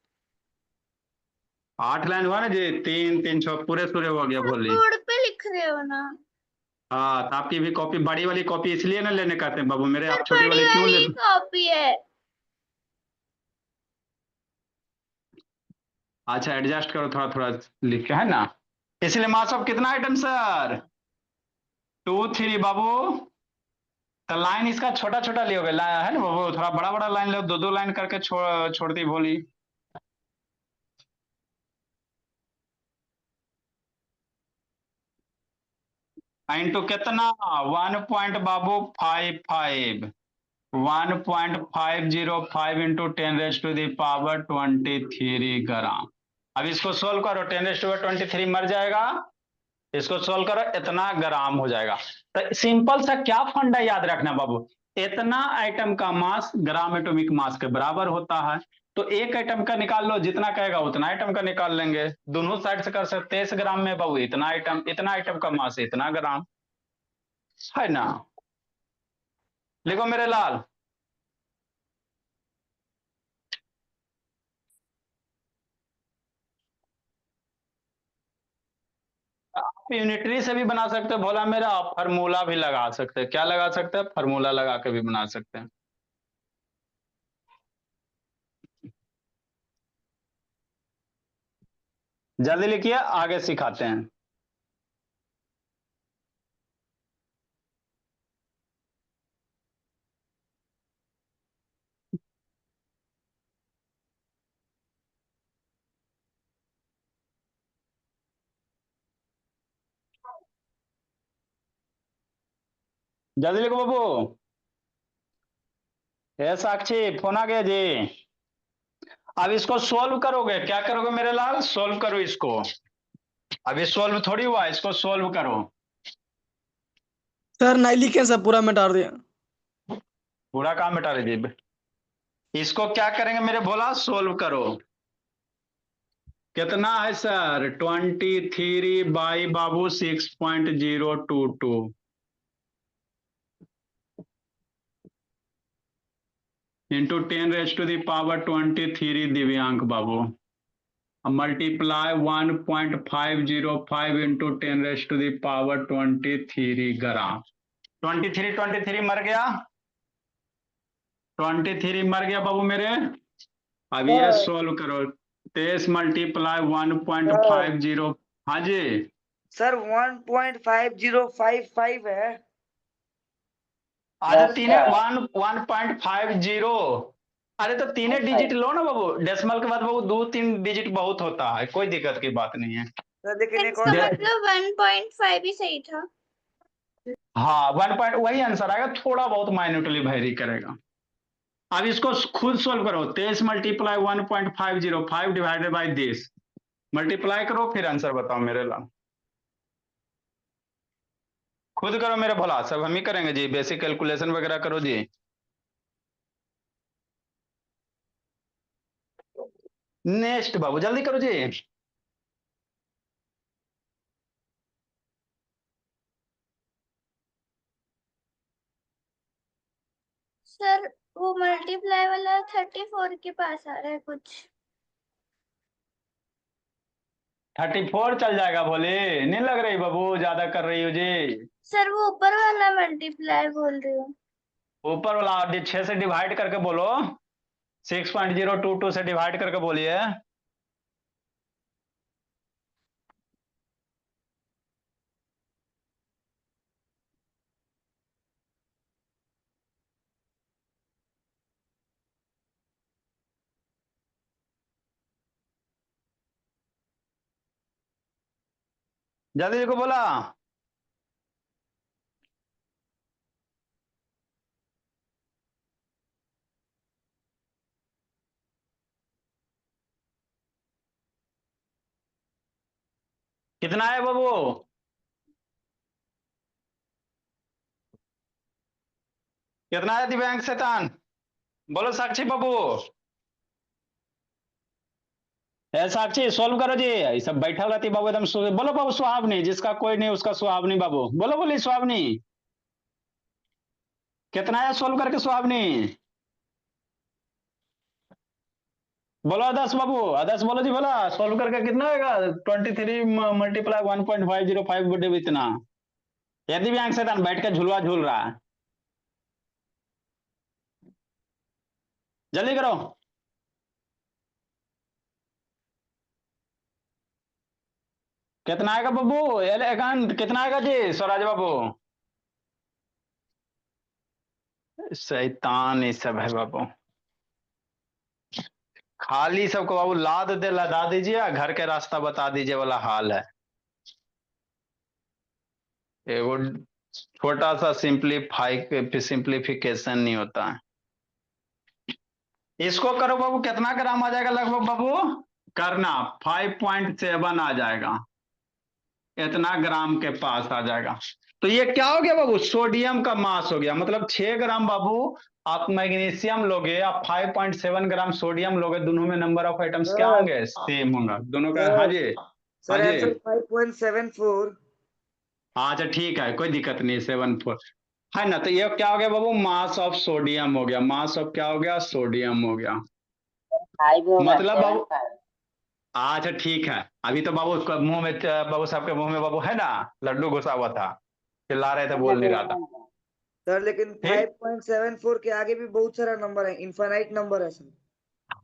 8 लाइन हुआ ना जी, 3 3 6 पूरे पूरे हो गया भोली। बोर्ड पे लिख रहे हो ना? हाँ तो आपकी भी कॉपी, बड़ी वाली कॉपी इसलिए ना लेने कहते हैं बाबू मेरे, सर आप छोटी बड़ी वाली क्यों वाली लेते। कॉपी है। अच्छा एडजस्ट करो थोड़ा थोड़ा लिख के, है ना। इसलिए मास ऑफ कितना आइटम सर, 2 3 बाबू। तो लाइन इसका छोटा छोटा लियोगे, है ना बाबू, थोड़ा बड़ा बड़ा लाइन लो, दो दो लाइन करके छोड़ती भोली। इंटू कितना, 1 बाबू 55, 1.505 इंटू 10⁻23 ग्राम। अब इसको सोल्व करो, 10⁻23 मर जाएगा, इसको सोल्व करो, इतना ग्राम हो जाएगा। तो सिंपल सा क्या फंडा याद रखना बाबू, इतना आइटम का मास ग्राम एटॉमिक मास के बराबर होता है। तो एक आइटम का निकाल लो, जितना कहेगा उतना आइटम का निकाल लेंगे, दोनों साइड से कर सकते हैं। इस ग्राम में बाबू इतना आइटम का मास इतना ग्राम, है ना। लिखो मेरे लाल। आप यूनिटरी से भी बना सकते हो भोला मेरा, आप फार्मूला भी लगा सकते हैं। क्या लगा सकते हैं, फार्मूला लगा के भी बना सकते हैं। जल्दी लिखिए, आगे सिखाते हैं। जल्दी लिखो बाबू। साक्षी फोन आ गया जी। अब इसको सोल्व करोगे, क्या करोगे मेरे लाल, सोल्व करो इसको। अभी सोल्व थोड़ी हुआ, इसको सोल्व करो। सर नहीं लिखे सब पूरा मिटा दिया। पूरा काम मिटा दीजिए। इसको क्या करेंगे मेरे भोला, सोल्व करो। कितना है सर, 23 बाई बाबू 6.022 इंटू 10⁻⁻23 दिव्यांक बाबू। अब मल्टीप्लाई 1.505 इंटू 10⁻23 ग्राम। 23 मर गया, 23 मर गया बाबू मेरे। अब ये सोल्व करो, 23 मल्टीप्लाई 1.50। हाँ जी सर 1.5055 है। अच्छा, 1.50। अरे तो तीन डिजिट लो ना बाबू, डेसिमल के बाद बाबू 2-3 डिजिट बहुत होता है, कोई दिक्कत की बात नहीं है। सर लेकिन एक इसका और मतलब 1.5 ही सही था। हाँ 1 वही आंसर आएगा, थोड़ा बहुत माइन्यूटली वेरी करेगा। अब इसको खुद सोल्व करो, 23 multiply 1.505 divided by this, multiply करो फिर आंसर बताओ मेरे लाल। खुद करो मेरे भला, सब हम ही करेंगे जी, बेसिक कैलकुलेशन वगैरह करो जी। नेक्स्ट बाबू जल्दी करो जी। सर वो मल्टीप्लाई वाला 34 के पास आ रहा है कुछ। 34 चल जाएगा भोले, नहीं लग रही बाबू, ज्यादा कर रही हो जी। सर वो ऊपर वाला मल्टीप्लाई बोल रही हूँ। ऊपर वाला 6 से डिवाइड करके बोलो, 6.022 से डिवाइड करके बोलिए। जल्दी को बोला। कितना है बाबू, कितना है दिव्यांग शैतान, बोलो साक्षी बाबू। ए साक्षी सोल्व करो जी, ये सब बैठल रहती बाबू एकदम बोलो बाबू सुहावनी, जिसका कोई नहीं उसका सुहावनी बाबू, बोलो बोली सुहावनी। कितना है सोल्व करके सुहावनी, बोलो आदर्श बाबू, आदर्श बोलो जी, बोला सोल्व करके कितना होगा, 23 मल्टीप्लाई 1.505 इतना। ये दिव्यांग शैतान बैठ के झुलवा झूल रहा है, जल्दी करो। कितना आएगा बाबू, एकांत कितना आएगा जी स्वराज बाबू। शैतान ये सब है बाबू, खाली सबको बाबू लाद दे लदा दीजिए, घर के रास्ता बता दीजिए वाला हाल है। एगो छोटा सा सिंप्लीफिकेशन नहीं होता है। इसको करो बाबू, कितना ग्राम आ जाएगा लगभग बाबू, करना 5.7 आ जाएगा, इतना ग्राम के पास आ जाएगा। तो ये क्या हो गया बाबू, सोडियम का मास हो गया, मतलब 6 ग्राम बाबू आप मैग्नीशियम लोगे, आप 5.7 ग्राम सोडियम लोगे, दोनों में नंबर ऑफ आइटम्स क्या होंगे, सेम होंगे दोनों का। हाँ जी हाँ सर जी, आंसर 5.74। अच्छा ठीक है, कोई दिक्कत नहीं, 74 है ना। तो ये क्या हो गया बाबू, मास ऑफ सोडियम हो गया, मास ऑफ क्या हो गया, सोडियम हो गया। 5 होगा, मतलब बाबू 7.5। अच्छा ठीक है, अभी तो बाबू उसका मुंह में, बाबू साहब के मुंह में बाबू है ना, लड्डू घुसा हुआ था, चिल्ला रहे थे, बोल नहीं रहा था। सर लेकिन ठीक, 5.74 के आगे भी बहुत सारा नंबर है, इनफाइनाइट नंबर है सर।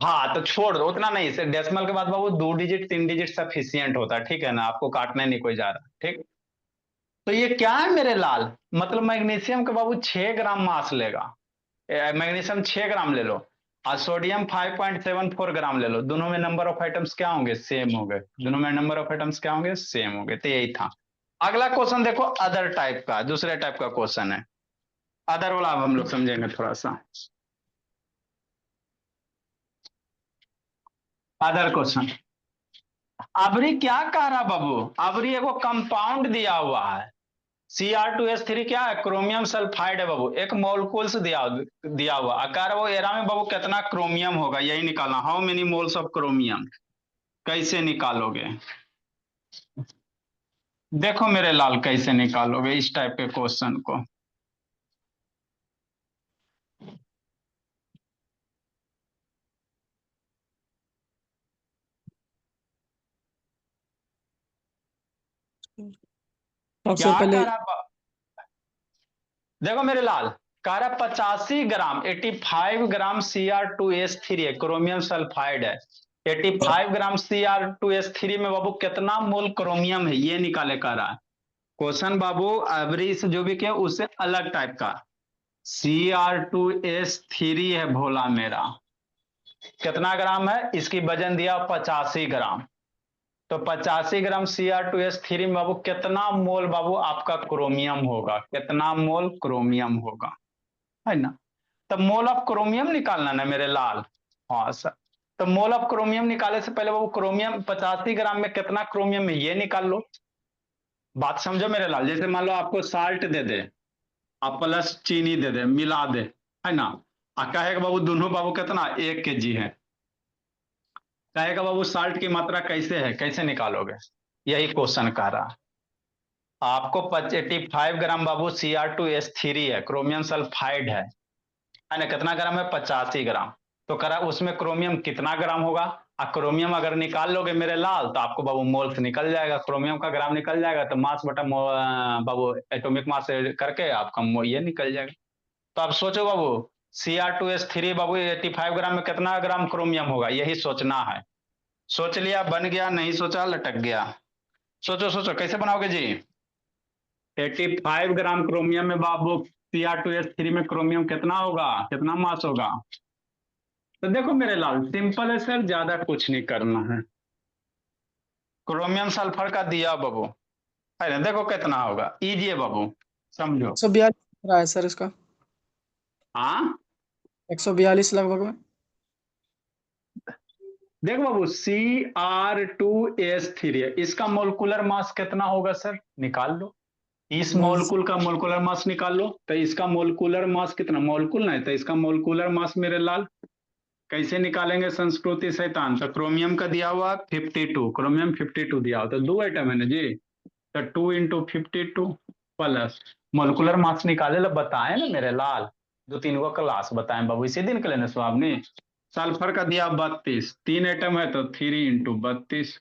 हाँ तो छोड़ दो, उतना नहीं, सिर्फ डेसिमल के बाद बाबू 2 डिजिट 3 डिजिट सफिशियंट होता है, ठीक है ना, आपको काटने नहीं कोई जा रहा, ठीक। तो ये क्या है मेरे लाल, मतलब मैग्नीशियम के बाबू 6 ग्राम मास लेगा, मैग्नीशियम 6 ग्राम ले लो, और सोडियम 5.74 ग्राम ले लो, दोनों में नंबर ऑफ आइटम्स क्या होंगे, सेम होंगे, दोनों में नंबर ऑफ आइटम्स क्या होंगे, सेम होंगे। तो यही था। अगला क्वेश्चन देखो, अदर टाइप का, दूसरे टाइप का क्वेश्चन है, अदर वाला अब हम लोग समझेंगे थोड़ा सा। Other question. अबरी क्या कह रहा बाबू, अबरी एगो कंपाउंड दिया हुआ है, Cr2S3 क्या है, क्रोमियम सल्फाइड है बाबू, एक मॉलिक्यूल्स दिया हुआ आकार, वो एरा में बाबू कितना क्रोमियम होगा यही निकालना, how many moles of chromium, कैसे निकालोगे, देखो मेरे लाल कैसे निकालोगे इस टाइप के क्वेश्चन को। सबसे क्या पहले कह रहा, देखो मेरे लाल, कह रहा 85 ग्राम 85 ग्राम Cr2S3 है, क्रोमियम सल्फाइड है, 85 ग्राम Cr2S3 में बाबू कितना मोल क्रोमियम है ये निकाले कह रहा है क्वेश्चन बाबू। एवरेज जो भी किया उससे अलग टाइप का, Cr2S3 है भोला मेरा, कितना ग्राम है, इसकी वजन दिया 85 ग्राम, तो 85 ग्राम Cr2S3 में बाबू कितना मोल बाबू आपका क्रोमियम होगा, कितना मोल क्रोमियम होगा, है ना। तब मोल ऑफ क्रोमियम निकालना ना मेरे लाल। हाँ सर, तो मोल ऑफ क्रोमियम निकालने से पहले बाबू क्रोमियम 85 ग्राम में कितना क्रोमियम है ये निकाल लो, बात समझो मेरे लाल। जैसे मान लो आपको साल्ट दे दे, आप प्लस चीनी दे दे, मिला दे, है ना, कहेगा बाबू दोनों बाबू कितना 1 kg है, कहेगा बाबू साल्ट की मात्रा कैसे है, कैसे निकालोगे, यही क्वेश्चन कह रहा। आपको 85 ग्राम बाबू Cr2S3 है, क्रोमियम सल्फाइड है ना, कितना ग्राम है 85 ग्राम, तो करा उसमें क्रोमियम कितना ग्राम होगा, क्रोमियम अगर निकाल लोगे मेरे लाल तो आपको बाबू मोल्स निकल जाएगा, क्रोमियम का ग्राम निकल जाएगा, तो मास बटा बाबू एटॉमिक मास करके आपका ये निकल जाएगा। तो आप सोचो बाबू Cr2S3 बाबू 85 ग्राम में कितना ग्राम क्रोमियम होगा, यही सोचना है। सोच लिया, बन गया, नहीं सोचा लटक गया, सोचो सोचो कैसे बनाओगे जी। 85 ग्राम क्रोमियम में बाबू Cr2S3 में क्रोमियम कितना होगा, कितना मास होगा, तो देखो मेरे लाल सिंपल है सर, ज्यादा कुछ नहीं करना है, क्रोमियम सल्फर का दिया बाबू, अरे देखो कितना होगा, इजी है बाबू, समझो। 142 रहा है सर इसका, हाँ 142 लगभग में। देखो बाबू Cr2S3 है, इसका मोलकुलर मास कितना होगा सर, निकाल लो, इस बस मोलकुल का मोलकुलर मास निकाल लो, तो इसका मोलकुलर मास कितना, मोलकुल नहीं तो इसका मोलकुलर मास मेरे लाल कैसे निकालेंगे, संस्कृति शैतान, तो क्रोमियम का दिया हुआ 52, क्रोमियम 52 दिया हुआ, तो 2 आइटम है ना जी, तो 2 × 52 प्लस मोलकुलर मास निकाले ला बताए ना मेरे लाल, 2-3 को क्लास बताएं बाबू, इसी दिन के लेने स्वाब ने। सल्फर का दिया 32, 3 आइटम है तो 3 × 32,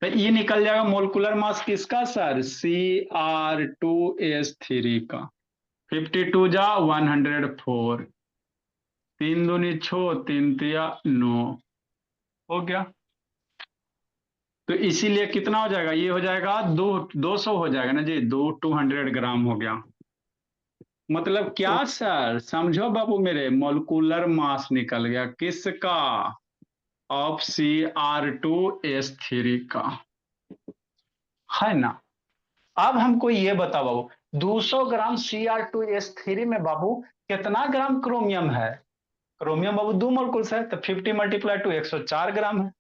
तो ये निकल जाएगा मोलकुलर मास किसका सर, Cr2S3 का, 52 जा 104, 3 दूनी 6, 3 तिया 9, हो गया। तो इसीलिए कितना हो जाएगा, ये हो जाएगा 200 हो जाएगा ना जी, 200 ग्राम हो गया, मतलब क्या सर, समझो बाबू मेरे, मोलकुलर मास निकल गया किसका, ऑफ Cr2S3 का, है ना। अब हमको ये बताओ बाबू, 200 ग्राम Cr2S3 में बाबू कितना ग्राम क्रोमियम है, क्रोमियम बाबू 2 मोलकुल्स है, तो 50 × 2 104 ग्राम है,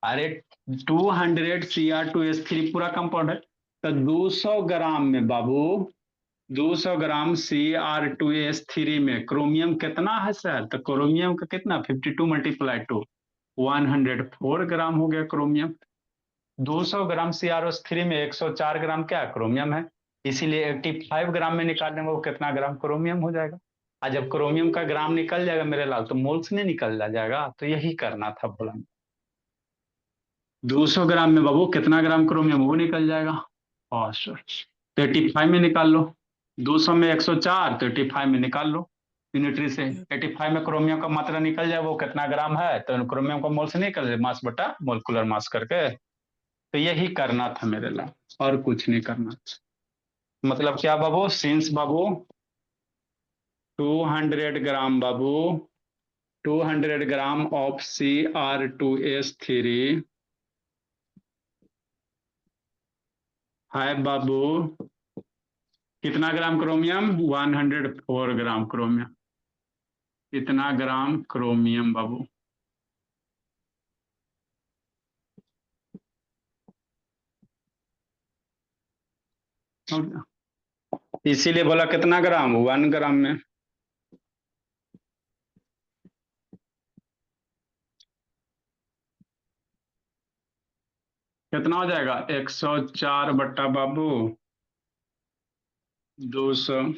अरे 200 Cr2S3 पूरा कंपाउंड है, तो 200 ग्राम में बाबू 200 ग्राम Cr2S3 में क्रोमियम कितना है सर, तो क्रोमियम का कितना 52 × 2 104 ग्राम हो गया क्रोमियम, 200 ग्राम Cr2S3 में 104 ग्राम क्या क्रोमियम है, इसीलिए 85 ग्राम में निकालने में वो कितना ग्राम क्रोमियम हो जाएगा, और जब क्रोमियम का ग्राम निकल जाएगा मेरे लाल तो मोल्स में निकल जाएगा, तो यही करना था बोला, 200 ग्राम में बाबू कितना ग्राम क्रोमियम वो निकल जाएगा, हाँ सर, तो 85 में निकाल लो, 200 में 104, तो 85 में निकाल लो यूनिटरी से, 85 में क्रोमियम का मात्रा निकल जाए वो कितना ग्राम है, तो क्रोमियम का मोल से निकल जाए मास बटा मोलकुलर मास करके, तो यही करना था मेरे लिए, और कुछ नहीं करना था। मतलब क्या बाबू, since Babu 200 gram Babu 200 gram of Cr2S3 है बाबू कितना ग्राम क्रोमियम, 104 ग्राम क्रोमियम, इतना ग्राम क्रोमियम बाबू, इसीलिए बोला कितना ग्राम, 1 ग्राम में। कितना हो जाएगा, 104 बट्टा बाबू 200,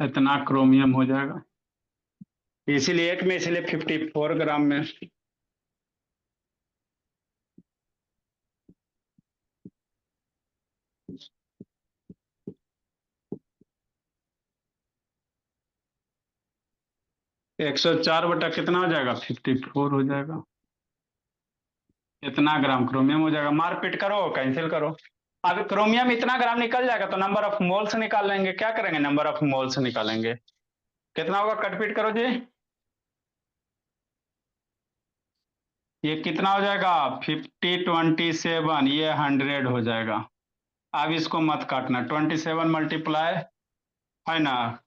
इतना क्रोमियम हो जाएगा। इसीलिए एक में, इसलिए 54 ग्राम में। एक 104 बटा कितना हो जाएगा, 54 हो जाएगा। इतना ग्राम क्रोमियम हो जाएगा। मारपीट करो, कैंसिल करो। अब क्रोमियम इतना ग्राम निकल जाएगा तो नंबर ऑफ मोल्स निकाल लेंगे। क्या करेंगे, नंबर ऑफ मोल्स निकालेंगे। कितना होगा, कटपीट करो जी। ये कितना हो जाएगा, 50 27, ये 100 हो जाएगा। अब इसको मत काटना, 27 मल्टीप्लाई है ना,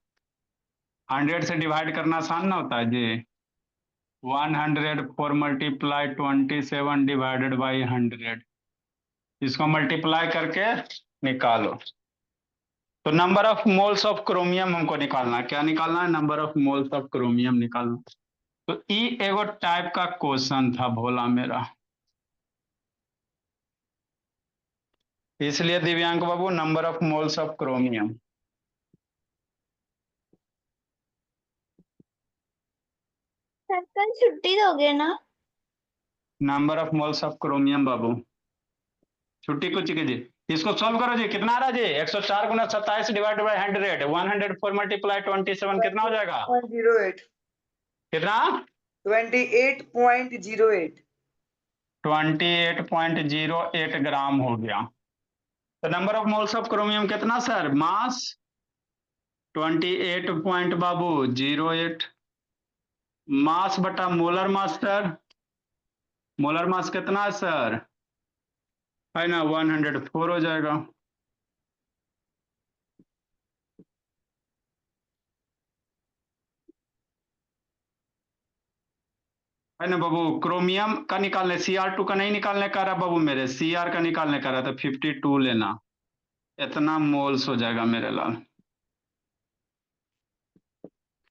100 से डिवाइड करना आसान ना होता है जी। 104 मल्टीप्लाई 27 डिवाइडेड बाई 100, इसको मल्टीप्लाई करके निकालो। तो number of moles of chromium हमको निकालना है। क्या निकालना है, number of moles of chromium निकालना। तो ई एगो टाइप का क्वेश्चन था भोला मेरा, इसलिए दिव्यांग बाबू number of moles of chromium. Sir कल छुट्टी दोगे ना? Number of moles of chromium बाबू, छुट्टी कुछ कीजिए। इसको सॉल्व करो जी। कितना आ रहा जी, 104 गुना 27 डिवाइड बाई 100, 104 मल्टीप्लाई 27 कितना हो जाएगा, 28 कितना, 28.08 28.08 ग्राम हो गया। तो number of moles of chromium कितना सर, मास 28 पॉइंट बाबू 08, मास बटा molar mass sir, molar mass कितना है सर, है ना 104 हो जाएगा। है ना बाबू, क्रोमियम का निकालने, Cr2 का नहीं निकालने का रहा बाबू मेरे, Cr का निकालने का रहा, तो 52 लेना, इतना मोल्स हो जाएगा मेरे लाल।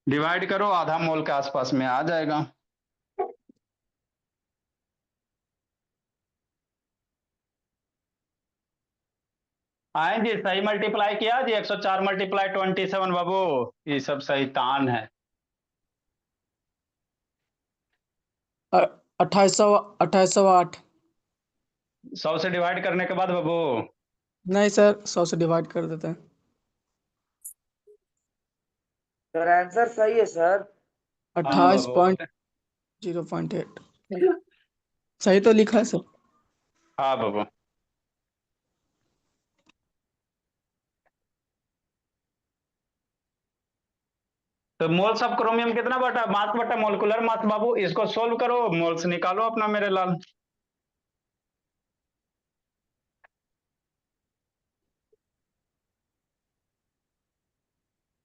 डिवाइड करो, आधा मोल के आसपास में आ जाएगा। आए जी, सही मल्टीप्लाई किया जी, 104 मल्टीप्लाई 27 बाबू, ये सब सही तान है। 2808। 100 से डिवाइड करने के बाद बाबू, नहीं सर, 100 से डिवाइड कर देते हैं। सर आंसर सही है सर। हाँ अट्ठाईस बाबू, पॉइंट 0.8 सही तो लिखा है सर। हाँ बाबू। तो मोल्स ऑफ क्रोमियम कितना बटा, मास बटा मोलिकुलर मास बाबू, इसको सोल्व करो, मोल्स निकालो अपना मेरे लाल।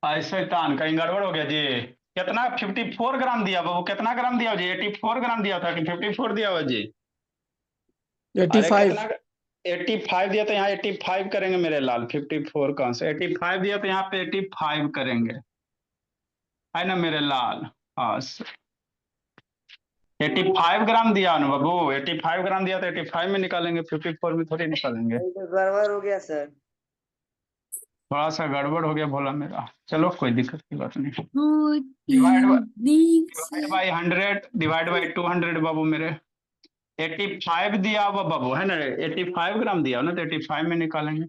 ऐसे तान, कहीं गड़बड़ हो गया जी। कितना, 54 ग्राम दिया बाबू, कितना ग्राम दिया जी, 84 ग्राम दिया था कि 54 दिया हुआ जी, अरे 85। कितना, 85 दिया तो यहाँ 85 करेंगे मेरे लाल, 54 कहाँ से, 85 दिया तो यहाँ पे 85 करेंगे, है ना मेरे लाल। हाँ 85 ग्राम दिया ना बाबू, 85 ग्राम दिया तो 85 में निकालेंगे, 54 में थोड़ी निकालेंगे। ये तो गड़बड़ हो गया सर। थोड़ा सा गड़बड़ हो गया भोला मेरा, चलो कोई दिक्कत की बात नहीं। डिवाइड बाई 100 डिवाइड बाई 200 बाबू मेरे, 85 दिया हुआ बाबू, है ना 85 ग्राम दिया ना, तो 85 में निकालेंगे।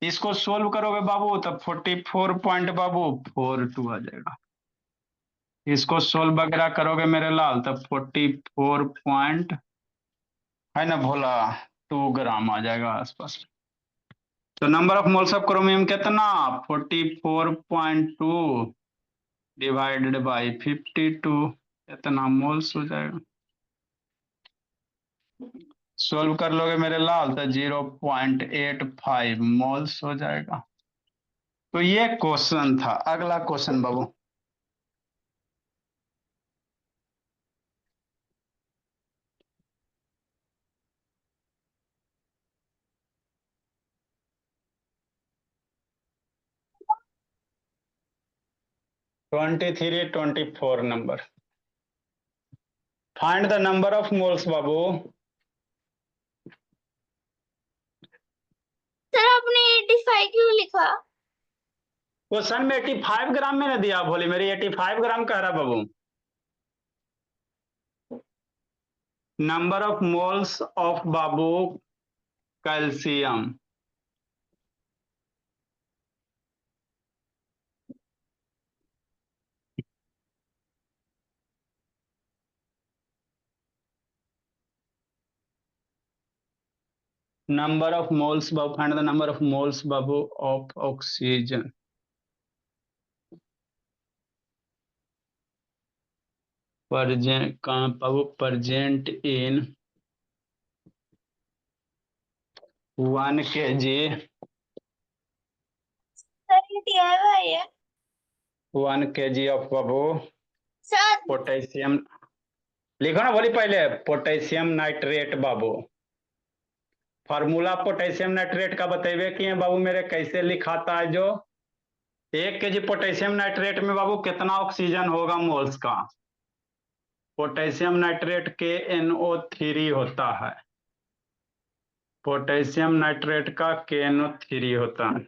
इसको सोल्व करोगे बाबू तब 44 पॉइंट बाबू 42 आ जाएगा। इसको सोल्व वगैरह करोगे मेरे लाल तब 44 पॉइंट, है ना भोला 2 ग्राम आ जाएगा आसपास। तो number of moles of chromium कितना, 44.2 डिवाइडेड बाई 52, इतना मोल्स हो जाएगा। सोल्व कर लोगे मेरे लाल तो 0.85 मोल्स हो जाएगा। तो ये क्वेश्चन था। अगला question Babu, 23, 24 number. Find the number of moles Babu. Sir आपने 85 क्यों लिखा? क्वेश्चन में 85 ग्राम में न दिया, बोली मेरी 85 ग्राम कह रहा बाबू। नंबर ऑफ मोल्स ऑफ बाबू calcium. Number of moles, Babu. Find the number of moles, Babu, of oxygen. Present, Babu, present in 1 kg. Sir ये दिया है भाई है 1 kg of Babu sir. Potassium. लिखो ना बोली पहले, पोटेशियम नाइट्रेट बाबू। फार्मूला पोटेशियम नाइट्रेट का बतेबे किए बाबू मेरे, कैसे लिखाता है जो 1 kg पोटेशियम नाइट्रेट में बाबू कितना ऑक्सीजन होगा मोल्स का। पोटेशियम नाइट्रेट KNO3 होता है, पोटेशियम नाइट्रेट का KNO3 होता है।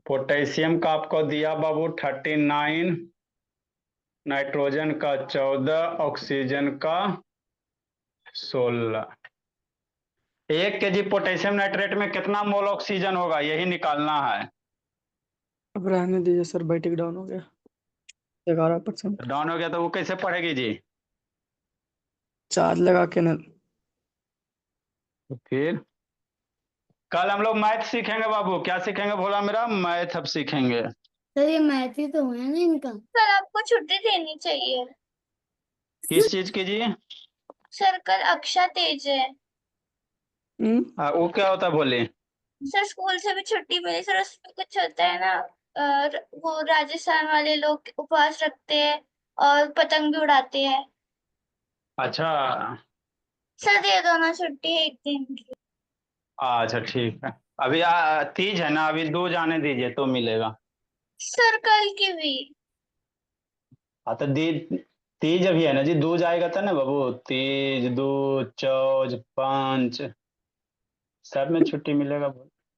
पोटेशियम का आपको दिया बाबू 39, नाइट्रोजन का 14, ऑक्सीजन का 16। 1 kg पोटेशियम नाइट्रेट में कितना मोल ऑक्सीजन होगा यही निकालना है। अब रहने दीजिए सर, बैटिक डाउन हो गया 11%। डाउन हो गया तो वो कैसे पढ़ेगी जी? चार्ज लगा के ना। तो फिर कल हम लोग मैथ सीखेंगे बाबू। क्या सीखेंगे बोला मेरा? मैथ अब सीखेंगे। सर ये मैथ ही तो है ना इनका। सर आपको छुट्टी देनी चाहिए। किस चीज की जी? सर कल अक्षा तेज है। वो क्या होता है बोले? सर स्कूल से भी छुट्टी मिली सर, उसमें कुछ होता है ना, वो राजस्थान वाले लोग उपवास रखते हैं और पतंग भी उड़ाते हैं। अच्छा सर दे दो ना छुट्टी एक दिन की। अच्छा ठीक है। अभी तीज है ना, अभी 2 जाने दीजिए तो मिलेगा। सर कल की भी। हाँ तो तीज अभी है ना जी, 2 जाएगा था ना बाबू। तीज 2 चौज 5 सब में छुट्टी मिलेगा।